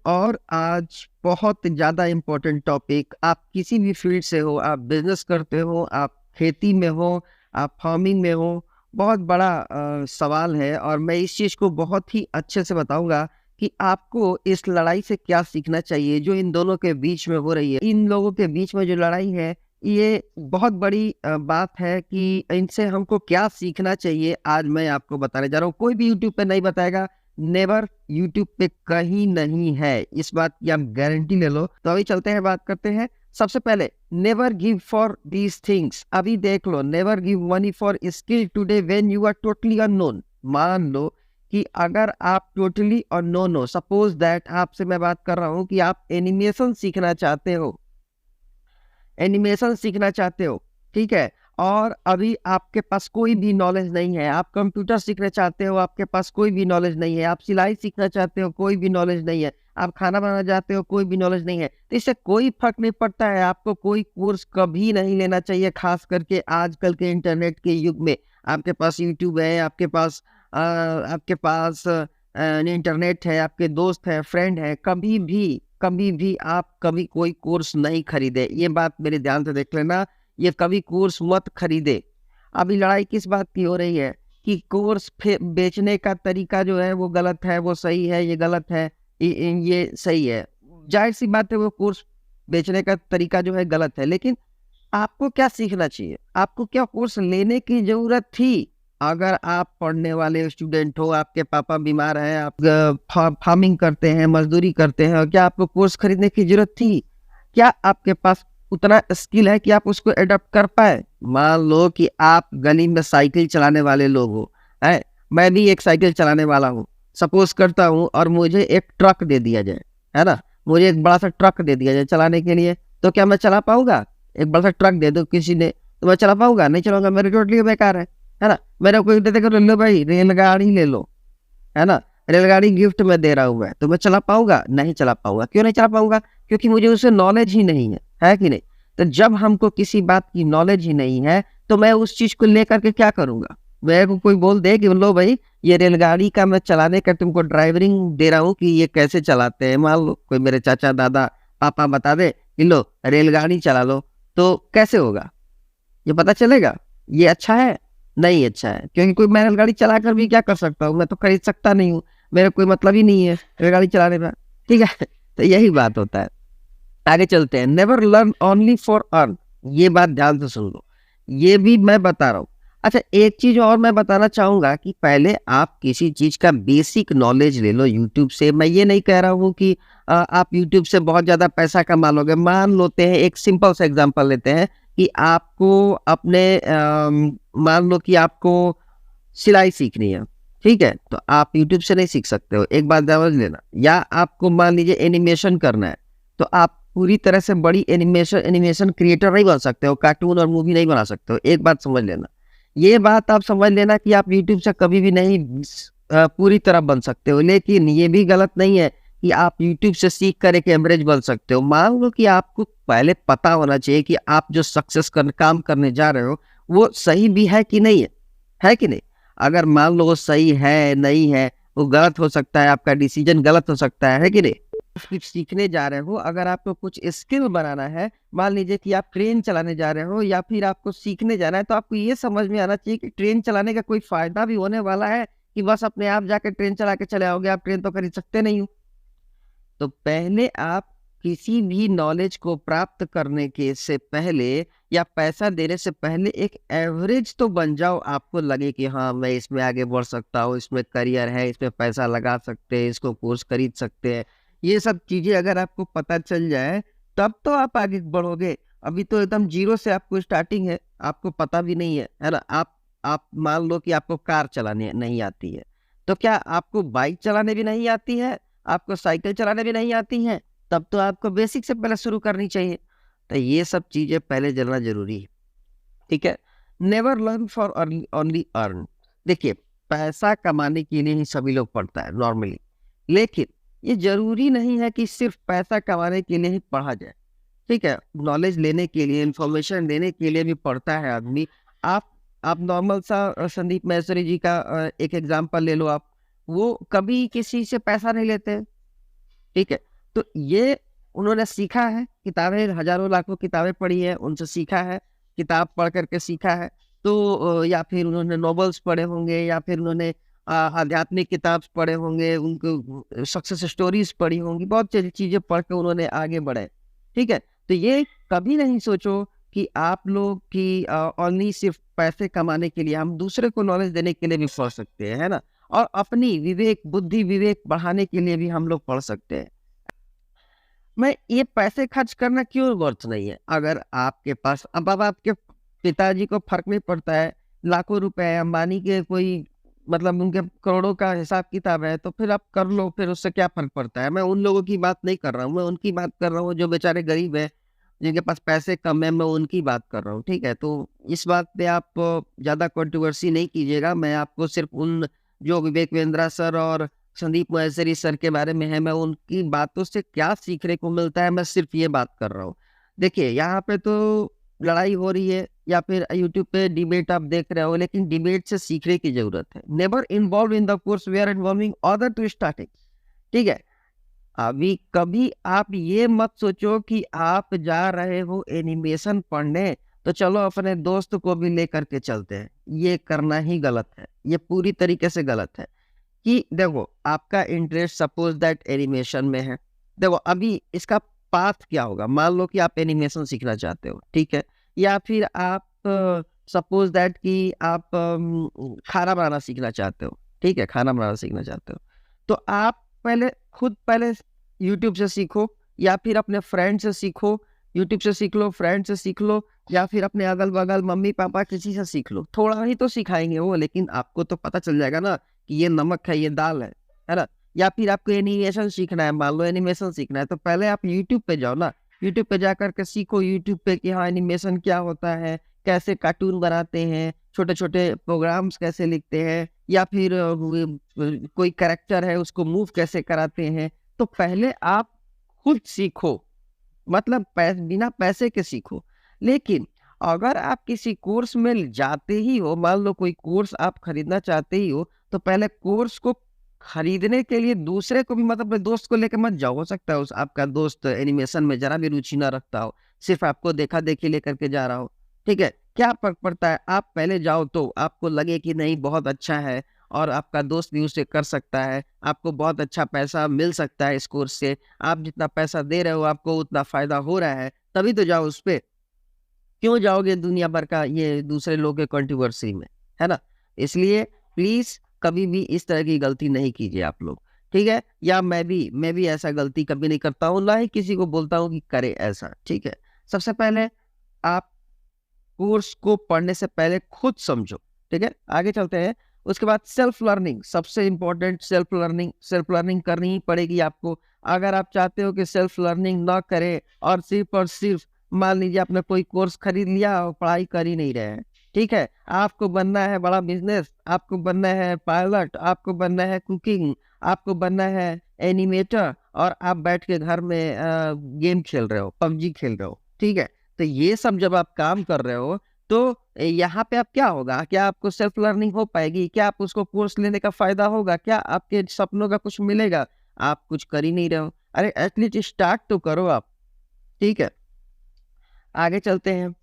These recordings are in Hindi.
और आज बहुत ज़्यादा इम्पोर्टेंट टॉपिक, आप किसी भी फील्ड से हो, आप बिजनेस करते हो, आप खेती में हो, आप फार्मिंग में हो, बहुत बड़ा सवाल है और मैं इस चीज़ को बहुत ही अच्छे से बताऊंगा कि आपको इस लड़ाई से क्या सीखना चाहिए जो इन दोनों के बीच में हो रही है। इन लोगों के बीच में जो लड़ाई है, ये बहुत बड़ी बात है कि इनसे हमको क्या सीखना चाहिए। आज मैं आपको बताने जा रहा हूँ, कोई भी यूट्यूब पे नहीं बताएगा, नेवर यूट्यूब पे कहीं नहीं है, इस बात की आप गारंटी ले लो। तो अभी चलते हैं, बात करते हैं। सबसे पहले, never give for these things. अभी देख लो, never give money for skill today when you are totally unknown. मान लो कि अगर आप टोटली अननोन हो, सपोज दैट आपसे मैं बात कर रहा हूँ कि आप एनिमेशन सीखना चाहते हो, एनिमेशन सीखना चाहते हो, ठीक है, और अभी आपके पास कोई भी नॉलेज नहीं है। आप कंप्यूटर सीखना चाहते हो, आपके पास कोई भी नॉलेज नहीं है। आप सिलाई सीखना चाहते हो, कोई भी नॉलेज नहीं है। आप खाना बनाना चाहते हो, कोई भी नॉलेज नहीं है। तो इससे कोई फर्क नहीं पड़ता है, आपको कोई कोर्स कभी नहीं लेना चाहिए, खास करके आजकल के इंटरनेट के युग में। आपके पास यूट्यूब है, आपके पास इंटरनेट है, आपके दोस्त है, फ्रेंड है, कभी भी आप कभी कोई कोर्स नहीं खरीदे। ये बात मेरे ध्यान से देख लेना, ये कभी कोर्स मत खरीदे। अभी लड़ाई किस बात की हो रही है कि कोर्स बेचने का तरीका जो है वो गलत है, वो सही है, ये गलत है, ये सही है। जाहिर सी बात है, वो कोर्स बेचने का तरीका जो है गलत है, लेकिन आपको क्या सीखना चाहिए, आपको क्या कोर्स लेने की जरूरत थी। अगर आप पढ़ने वाले स्टूडेंट हो, आपके पापा बीमार हैं, आप फार्मिंग करते हैं, मजदूरी करते हैं, और क्या आपको कोर्स खरीदने की जरूरत थी? क्या आपके पास उतना स्किल है कि आप उसको एडॉप्ट कर पाए? मान लो कि आप गली में साइकिल चलाने वाले लोग हो, है, मैं भी एक साइकिल चलाने वाला हूँ, सपोज करता हूँ, और मुझे एक ट्रक दे दिया जाए, है ना, मुझे एक बड़ा सा ट्रक दे दिया जाए चलाने के लिए, तो क्या मैं चला पाऊंगा? एक बड़ा सा ट्रक दे दो किसी ने, तो मैं चला पाऊंगा? नहीं चलाऊंगा, मेरे टोटली बेकार है ना। मेरे को दे देकर लो भाई रेलगाड़ी ले लो, है ना, रेलगाड़ी गिफ्ट में दे रहा हूँ मैं, तो मैं चला पाऊंगा? नहीं चला पाऊंगा। क्यों नहीं चला पाऊंगा? क्योंकि मुझे उससे नॉलेज ही नहीं है कि नहीं? तो जब हमको किसी बात की नॉलेज ही नहीं है, तो मैं उस चीज को लेकर के क्या करूंगा? मेरे को कोई बोल दे कि लो भाई, ये रेलगाड़ी का मैं चलाने का तुमको ड्राइवरिंग दे रहा हूँ कि ये कैसे चलाते हैं, मान लो कोई मेरे चाचा दादा पापा बता दे कि लो रेलगाड़ी चला लो, तो कैसे होगा? ये पता चलेगा? ये अच्छा है? नहीं अच्छा है, क्योंकि कोई मैं रेलगाड़ी चलाकर भी क्या कर सकता हूँ? मैं तो खरीद सकता नहीं हूँ, मेरा कोई मतलब ही नहीं है रेलगाड़ी चलाने में, ठीक है। तो यही बात होता है। आगे चलते हैं। Never learn only for earn. ये बात ध्यान से सुन लो, ये भी मैं बता रहा हूँ। अच्छा, एक चीज और मैं बताना चाहूंगा कि पहले आप किसी चीज का बेसिक नॉलेज ले लो यूट्यूब से। मैं ये नहीं कह रहा हूँ कि आप यूट्यूब से बहुत ज्यादा पैसा कमा लोगे। मान लेते हैं, एक सिंपल सा एग्जांपल लेते हैं कि आपको अपने मान लो कि आपको सिलाई सीखनी है, ठीक है, तो आप यूट्यूब से नहीं सीख सकते हो, एक बात समझ लेना। या आपको मान लीजिए एनिमेशन करना है, तो आप पूरी तरह से बड़ी एनिमेशन एनिमेशन क्रिएटर नहीं बन सकते हो, कार्टून और मूवी नहीं बना सकते हो, एक बात समझ लेना। ये बात आप समझ लेना कि आप यूट्यूब से कभी भी नहीं पूरी तरह बन सकते हो, लेकिन ये भी गलत नहीं है कि आप यूट्यूब से सीख कर एक एवरेज बन सकते हो। मान लो कि आपको पहले पता होना चाहिए कि आप जो काम करने जा रहे हो वो सही भी है कि नहीं है कि नहीं? अगर मान लो वो सही है नहीं है, वो गलत हो सकता है, आपका डिसीजन गलत हो सकता है कि नहीं? सिर्फ सीखने जा रहे हो, अगर आपको कुछ स्किल बनाना है, मान लीजिए कि आप ट्रेन चलाने जा रहे हो या फिर आपको सीखने जाना है, तो आपको ये समझ में आना चाहिए कि ट्रेन चलाने का कोई फायदा भी होने वाला है कि बस अपने आप जाकर ट्रेन चला के चले आओगे, आप ट्रेन तो खरीद सकते नहीं हो। तो पहले आप किसी भी नॉलेज को प्राप्त करने के से पहले या पैसा देने से पहले एक एवरेज तो बन जाओ, आपको लगे कि हाँ मैं इसमें आगे बढ़ सकता हूँ, इसमें करियर है, इसमें पैसा लगा सकते हैं, इसको कोर्स खरीद सकते हैं। ये सब चीजें अगर आपको पता चल जाए, तब तो आप आगे बढ़ोगे। अभी तो एकदम जीरो से आपको स्टार्टिंग है, आपको पता भी नहीं है ना। आप मान लो कि आपको कार चलाने नहीं आती है, तो क्या आपको बाइक चलाने भी नहीं आती है, आपको साइकिल चलाने भी नहीं आती हैं, तब तो आपको बेसिक से पहले शुरू करनी चाहिए। तो ये सब चीजें पहले जानना जरूरी है, ठीक है। Never learn for only earn. देखिए, पैसा कमाने के लिए ही सभी लोग पढ़ता है नॉर्मली, लेकिन ये जरूरी नहीं है कि सिर्फ पैसा कमाने के लिए ही पढ़ा जाए, ठीक है। नॉलेज लेने के लिए, इंफॉर्मेशन लेने के लिए भी पढ़ता है आदमी। आप आप नॉर्मल सा संदीप महेश्वरी जी का एक एग्जांपल ले लो आप, वो कभी किसी से पैसा नहीं लेते, ठीक है? तो ये उन्होंने सीखा है, किताबें हज़ारों लाखों किताबें पढ़ी हैं, उनसे सीखा है, किताब पढ़ कर के सीखा है। तो या फिर उन्होंने नॉवेल्स पढ़े होंगे या फिर उन्होंने आध्यात्मिक किताब पढ़े होंगे, उनको सक्सेस स्टोरीज़ पढ़ी होंगी, बहुत सारी चीज़ें पढ़ के उन्होंने आगे बढ़े, ठीक है? तो ये कभी नहीं सोचो कि आप लोग कि ओनली सिर्फ़ पैसे कमाने के लिए, हम दूसरे को नॉलेज देने के लिए भी पढ़ सकते हैं, है ना? और अपनी विवेक, बुद्धि विवेक बढ़ाने के लिए भी हम लोग पढ़ सकते हैं। मैं ये पैसे खर्च करना क्यों वर्थ नहीं है? अगर आपके पास अब आपके पिताजी को फ़र्क नहीं पड़ता है, लाखों रुपए है, अंबानी के कोई मतलब उनके करोड़ों का हिसाब-किताब है, तो फिर आप कर लो, फिर उससे क्या फ़र्क पड़ता है? मैं उन लोगों की बात नहीं कर रहा हूँ, मैं उनकी बात कर रहा हूँ जो बेचारे गरीब हैं, जिनके पास पैसे कम हैं, मैं उनकी बात कर रहा हूँ, ठीक है? तो इस बात पे आप ज़्यादा कंट्रोवर्सी नहीं कीजिएगा, मैं आपको सिर्फ़ उन जो विवेक बिंद्रा सर और संदीप माहेश्वरी सर के बारे में है, मैं उनकी बातों से क्या सीखने को मिलता है, मैं सिर्फ़ ये बात कर रहा हूँ। देखिए, यहाँ पे तो लड़ाई हो रही है या फिर यूट्यूब पे डिबेट आप देख रहे हो, लेकिन डिबेट से सीखने की ज़रूरत है। Never involve in the course we are involving other to starting, ठीक है? अभी कभी आप ये मत सोचो कि आप जा रहे हो एनिमेशन पढ़ने, तो चलो अपने दोस्त को भी लेकर के चलते हैं। ये करना ही गलत है, ये पूरी तरीके से गलत है। कि देखो आपका इंटरेस्ट सपोज दैट एनिमेशन में है। देखो अभी इसका पाथ क्या होगा? मान लो कि आप एनिमेशन सीखना चाहते हो, ठीक है? या फिर आप सपोज दैट कि आप खाना बनाना सीखना चाहते हो, ठीक है? खाना बनाना सीखना चाहते हो। तो आप पहले यूट्यूब से सीखो या फिर अपने फ्रेंड से सीखो। यूट्यूब से सीख लो, फ्रेंड से सीख लो या फिर अपने अगल-बगल मम्मी-पापा किसी से सीख लो। थोड़ा ही तो सिखाएँगे वो, लेकिन आपको तो पता चल जाएगा ना कि ये नमक है, ये दाल है ना? या फिर आपको एनिमेशन सीखना है, मान लो एनिमेशन सीखना है, तो पहले आप यूट्यूब पे जाओ ना, यूट्यूब पे जाकर के सीखो यूट्यूब पे कि हाँ, एनिमेशन क्या होता है, कैसे कार्टून बनाते हैं, छोटे-छोटे प्रोग्राम्स कैसे लिखते हैं या फिर कोई कैरेक्टर है उसको मूव कैसे कराते हैं। तो पहले आप खुद सीखो, मतलब बिना पैसे के सीखो। लेकिन अगर आप किसी कोर्स में जाते ही हो, मान लो कोई कोर्स आप खरीदना चाहते ही हो, तो पहले कोर्स को खरीदने के लिए दूसरे को भी मतलब अपने दोस्त को लेके मत जाओ। हो सकता है उस आपका दोस्त एनिमेशन में ज़रा भी रुचि ना रखता हो, सिर्फ़ आपको देखा-देखी लेकर के जा रहा हो, ठीक है? क्या फ़र्क पड़ता है? आप पहले जाओ तो आपको लगे कि नहीं बहुत अच्छा है और आपका दोस्त भी उसे कर सकता है, आपको बहुत अच्छा पैसा मिल सकता है इस कोर्स से, आप जितना पैसा दे रहे हो आपको उतना फ़ायदा हो रहा है, तभी तो जाओ उस पे। क्यों जाओगे दुनिया भर का ये दूसरे लोग के कंट्रोवर्सी में, है ना? इसलिए प्लीज़ कभी भी इस तरह की गलती नहीं कीजिए आप लोग, ठीक है? या मैं भी ऐसा गलती कभी नहीं करता हूँ, ना ही किसी को बोलता हूँ कि करे ऐसा, ठीक है? सबसे पहले आप कोर्स को पढ़ने से पहले खुद समझो, ठीक है? आगे चलते हैं। उसके बाद सेल्फ लर्निंग सबसे इम्पोर्टेंट सेल्फ लर्निंग करनी ही पड़ेगी आपको। अगर आप चाहते हो कि सेल्फ लर्निंग ना करें और सिर्फ मान लीजिए आपने कोई कोर्स खरीद लिया और पढ़ाई कर ही नहीं रहे हैं, ठीक है? आपको बनना है बड़ा बिज़नेस, आपको बनना है पायलट, आपको बनना है कुकिंग, आपको बनना है एनिमेटर और आप बैठ के घर में गेम खेल रहे हो, पबजी खेल रहे हो, ठीक है? तो ये सब जब आप काम कर रहे हो, तो यहाँ पे अब क्या होगा? क्या आपको सेल्फ लर्निंग हो पाएगी? क्या आप उसको कोर्स लेने का फ़ायदा होगा? क्या आपके सपनों का कुछ मिलेगा? आप कुछ कर ही नहीं रहे हो। अरे एटलीस्ट स्टार्ट तो करो आप, ठीक है? आगे चलते हैं।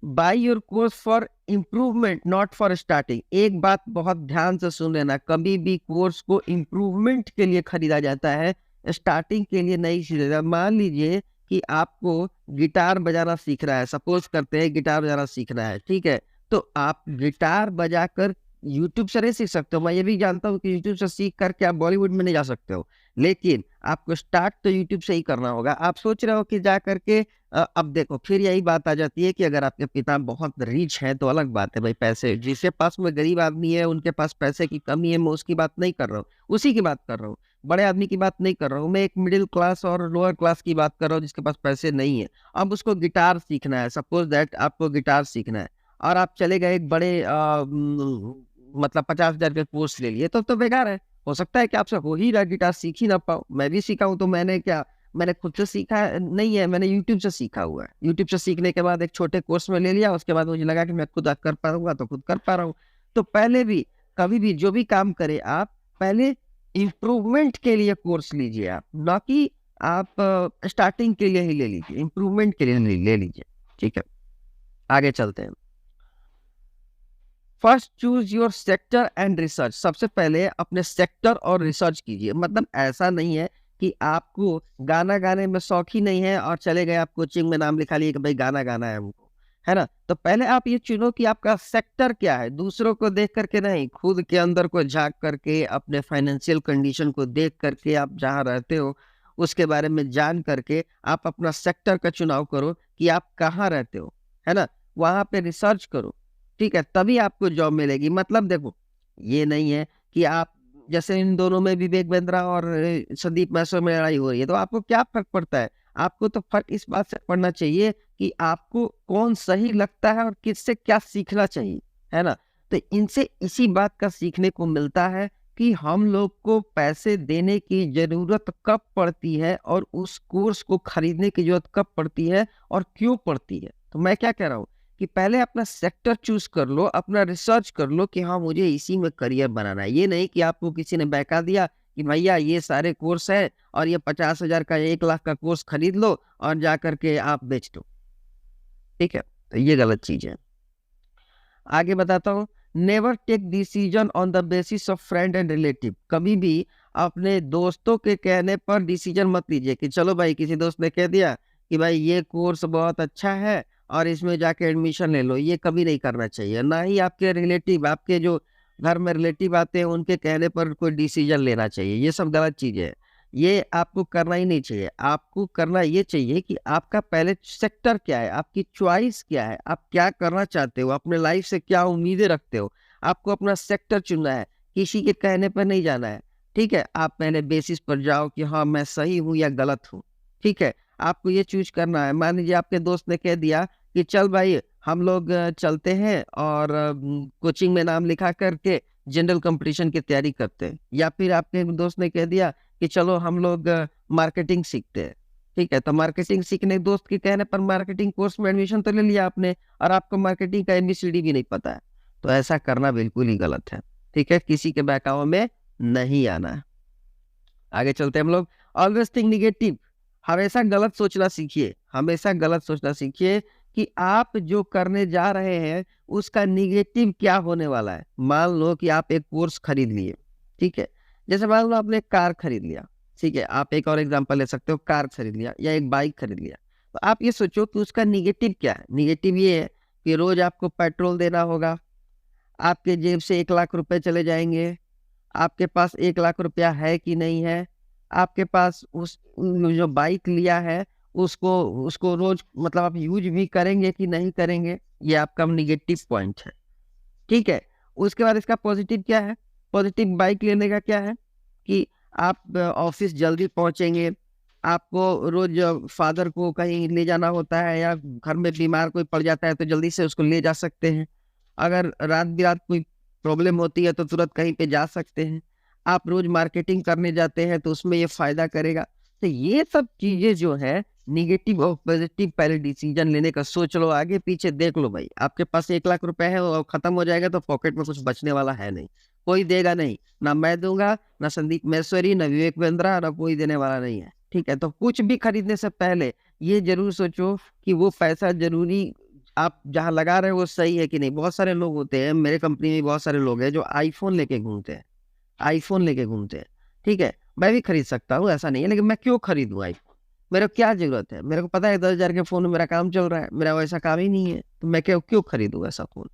By your course for improvement not for starting. एक बात बहुत ध्यान से सुन लेना, कभी भी कोर्स को इम्प्रूवमेंट के लिए खरीदा जाता है, स्टार्टिंग के लिए नहीं खरीदा जाता। मान लीजिए कि आपको गिटार बजाना सीखना है, सपोज करते हैं गिटार बजाना सीखना है, ठीक है? तो आप गिटार बजाकर यूट्यूब से नहीं सीख सकते हो। मैं ये भी जानता हूँ कि यूट्यूब से सीख करके आप बॉलीवुड में नहीं जा सकते हो, लेकिन आपको स्टार्ट तो यूट्यूब से ही करना होगा। आप सोच रहे हो कि जा करके अब देखो फिर यही बात आ जाती है कि अगर आपके पिता बहुत रिच हैं तो अलग बात है भाई, पैसे जिसके पास में गरीब आदमी है उनके पास पैसे की कमी है, मैं उसकी बात नहीं कर रहा हूँ, उसी की बात कर रहा हूँ। बड़े आदमी की बात नहीं कर रहा हूँ, मैं एक मिडिल क्लास और लोअर क्लास की बात कर रहा हूँ जिसके पास पैसे नहीं है। अब उसको गिटार सीखना है, सपोज दैट आपको गिटार सीखना है और आप चले गए एक बड़े मतलब 50,000 का कोर्स ले लिए तो बेकार है। हो सकता है कि आपसे हो ही रहा गिटार सीख ही ना पाओ। मैं भी सीखा हूँ तो मैंने खुद से सीखा नहीं है, मैंने यूट्यूब से सीखा हुआ है। यूट्यूब से सीखने के बाद एक छोटे कोर्स में ले लिया, उसके बाद मुझे लगा कि मैं खुद कर पाऊँगा तो खुद कर पा रहा हूँ। तो पहले भी, कभी भी जो भी काम करें आप, पहले इम्प्रूवमेंट के लिए कोर्स लीजिए आप, ना कि आप स्टार्टिंग के लिए ही ले लीजिए, इम्प्रूवमेंट के लिए ले लीजिए। ठीक है, आगे चलते हैं। First choose your sector and research. सबसे पहले अपने सेक्टर और रिसर्च कीजिए। मतलब ऐसा नहीं है कि आपको गाना गाने में शौक ही नहीं है और चले गए आप कोचिंग में नाम लिखा लिए कि भाई गाना गाना है हमको, है ना। तो पहले आप ये चुनो कि आपका सेक्टर क्या है, दूसरों को देख करके नहीं, खुद के अंदर को झांक करके, अपने फाइनेंशियल कंडीशन को देख करके, आप जहाँ रहते हो उसके बारे में जान करके आप अपना सेक्टर का चुनाव करो कि आप कहाँ रहते हो, है ना। वहां पे रिसर्च करो, ठीक है, तभी आपको जॉब मिलेगी। मतलब देखो, ये नहीं है कि आप, जैसे इन दोनों में विवेक बिंद्रा और संदीप महसो में लड़ाई हो रही है, तो आपको क्या फर्क पड़ता है? आपको तो फर्क इस बात से पड़ना चाहिए कि आपको कौन सही लगता है और किससे क्या सीखना चाहिए, है ना। तो इनसे इसी बात का सीखने को मिलता है कि हम लोग को पैसे देने की जरूरत कब पड़ती है और उस कोर्स को खरीदने की जरूरत कब पड़ती है और क्यों पड़ती है। तो मैं क्या कह रहा हूँ कि पहले अपना सेक्टर चूज कर लो, अपना रिसर्च कर लो कि हाँ मुझे इसी में करियर बनाना है। ये नहीं कि आपको किसी ने बहका दिया कि भैया ये सारे कोर्स है और ये 50,000 का 1 लाख का कोर्स खरीद लो और जा करके आप बेच दो। ठीक है, तो ये गलत चीज है। आगे बताता हूँ। Never take decision on the basis of friend and relative. कभी भी अपने दोस्तों के कहने पर डिसीजन मत लीजिए कि चलो भाई, किसी दोस्त ने कह दिया कि भाई ये कोर्स बहुत अच्छा है और इसमें जाके एडमिशन ले लो। ये कभी नहीं करना चाहिए। ना ही आपके रिलेटिव, आपके जो घर में रिलेटिव आते हैं, उनके कहने पर कोई डिसीजन लेना चाहिए। ये सब गलत चीज है, ये आपको करना ही नहीं चाहिए। आपको करना ये चाहिए कि आपका पहले सेक्टर क्या है, आपकी चॉइस क्या है, आप क्या करना चाहते हो, अपने लाइफ से क्या उम्मीदें रखते हो। आपको अपना सेक्टर चुनना है, किसी के कहने पर नहीं जाना है। ठीक है, आप पहले बेसिस पर जाओ कि हाँ मैं सही हूँ या गलत हूँ। ठीक है, आपको ये चूज करना है। मान लीजिए आपके दोस्त ने कह दिया कि चल भाई हम लोग चलते हैं और कोचिंग में नाम लिखा करके जनरल कंपटीशन की तैयारी करते हैं। या फिर आपके दोस्त ने कह दिया कि चलो हम लोग मार्केटिंग सीखते हैं। ठीक है, तो मार्केटिंग सीखने दोस्त के कहने पर मार्केटिंग कोर्स में एडमिशन तो ले लिया आपने और आपको मार्केटिंग का एबीसीडी भी नहीं पता है। तो ऐसा करना बिल्कुल ही गलत है। ठीक है, किसी के बहकावे में नहीं आना है। आगे चलते हैं हम लोग। Always think negative. हमेशा गलत सोचना सीखिए, हमेशा गलत सोचना सीखिए कि आप जो करने जा रहे हैं उसका निगेटिव क्या होने वाला है। मान लो कि आप एक कोर्स खरीद लिए, ठीक है, जैसे मान लो आपने कार खरीद लिया। ठीक है, आप एक और एग्जांपल ले सकते हो, कार खरीद लिया या एक बाइक खरीद लिया। तो आप ये सोचो कि उसका निगेटिव क्या है। निगेटिव ये है कि रोज आपको पेट्रोल देना होगा, आपके जेब से 1 लाख रुपए चले जाएंगे, आपके पास 1 लाख रुपया है कि नहीं है, आपके पास उस जो बाइक लिया है उसको उसको रोज मतलब आप यूज भी करेंगे कि नहीं करेंगे। ये आपका निगेटिव पॉइंट है। ठीक है, उसके बाद इसका पॉजिटिव क्या है? पॉजिटिव बाइक लेने का क्या है कि आप ऑफिस जल्दी पहुंचेंगे, आपको रोज फादर को कहीं ले जाना होता है या घर में बीमार कोई पड़ जाता है तो जल्दी से उसको ले जा सकते हैं। अगर रात बिरात कोई प्रॉब्लम होती है तो तुरंत कहीं पे जा सकते हैं। आप रोज मार्केटिंग करने जाते हैं तो उसमें ये फायदा करेगा। तो ये सब चीजें जो है निगेटिव और पॉजिटिव, पहले डिसीजन लेने का सोच लो, आगे पीछे देख लो। भाई आपके पास 1 लाख रुपए है और खत्म हो जाएगा तो पॉकेट में कुछ बचने वाला है नहीं, कोई देगा नहीं, ना मैं दूंगा, ना संदीप महेश्वरी, ना विवेक बिंद्रा, ना कोई देने वाला नहीं है। ठीक है, तो कुछ भी खरीदने से पहले ये जरूर सोचो कि वो पैसा जरूरी आप जहाँ लगा रहे हो वो सही है कि नहीं। बहुत सारे लोग होते हैं, मेरे कंपनी में बहुत सारे लोग हैं जो आईफोन लेके घूमते हैं, आईफोन लेके घूमते हैं। ठीक है, मैं भी खरीद सकता हूँ, ऐसा नहीं है, लेकिन मैं क्यों खरीदूं आईफोन? मेरे को क्या जरूरत है? मेरे को पता है 10,000 के फोन में मेरा काम चल रहा है, मेरा वैसा काम ही नहीं है, तो मैं क्यों क्यों खरीदूं ऐसा फोन?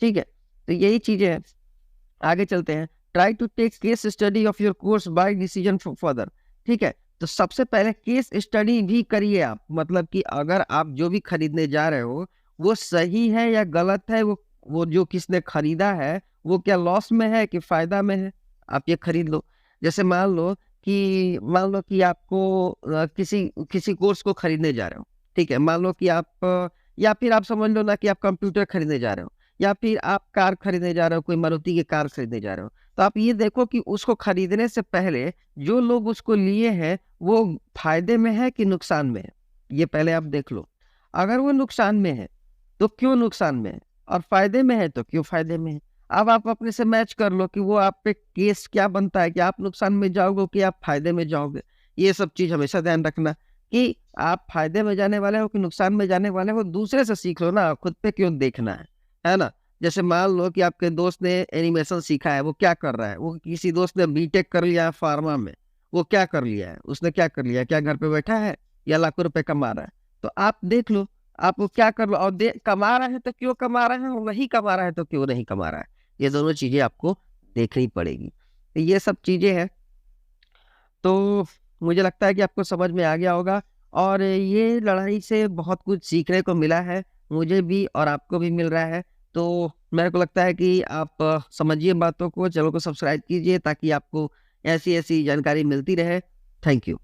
ठीक है, तो यही चीजें हैं। आगे चलते हैं। Try to take case study of your course by decision further. ठीक है, तो सबसे पहले केस स्टडी भी करिए आप। मतलब कि अगर आप जो भी खरीदने जा रहे हो वो सही है या गलत है, वो जो किसने खरीदा है वो क्या लॉस में है कि फायदा में है, आप ये खरीद लो। जैसे मान लो कि आपको किसी किसी कोर्स को खरीदने जा रहे हो। ठीक है, मान लो कि या फिर आप समझ लो ना कि आप कंप्यूटर खरीदने जा रहे हो या फिर आप कार खरीदने जा रहे हो, कोई मारुति की कार खरीदने जा रहे हो। तो आप ये देखो कि उसको खरीदने से पहले जो लोग उसको लिए हैं वो फायदे में है कि नुकसान में है, ये पहले आप देख लो। अगर वो नुकसान में है तो क्यों नुकसान में है, और फायदे में है तो क्यों फायदे में है। अब आप अपने से मैच कर लो कि वो आप पे केस क्या बनता है, कि आप नुकसान में जाओगे कि आप फ़ायदे में जाओगे। ये सब चीज़ हमेशा ध्यान रखना कि आप फ़ायदे में जाने वाले हो कि नुकसान में जाने वाले हो, दूसरे से सीख लो ना, खुद पे क्यों देखना है ना? जैसे मान लो कि आपके दोस्त ने एनिमेशन सीखा है, वो क्या कर रहा है? वो किसी दोस्त ने बीटेक कर लिया है फार्मा में, वो क्या कर लिया है? उसने क्या कर लिया है? क्या घर पे बैठा है या लाखों रुपए कमा रहा है? तो आप देख लो, आप वो क्या कर लो और कमा रहा है तो क्यों कमा रहा है और नहीं कमा रहा है तो क्यों नहीं कमा रहा है? ये दोनों चीज़ें आपको देखनी पड़ेगी। तो ये सब चीज़ें हैं, तो मुझे लगता है कि आपको समझ में आ गया होगा और ये लड़ाई से बहुत कुछ सीखने को मिला है, मुझे भी और आपको भी मिल रहा है। तो मेरे को लगता है कि आप समझिए बातों को, चैनल को सब्सक्राइब कीजिए ताकि आपको ऐसी-ऐसी जानकारी मिलती रहे। Thank you.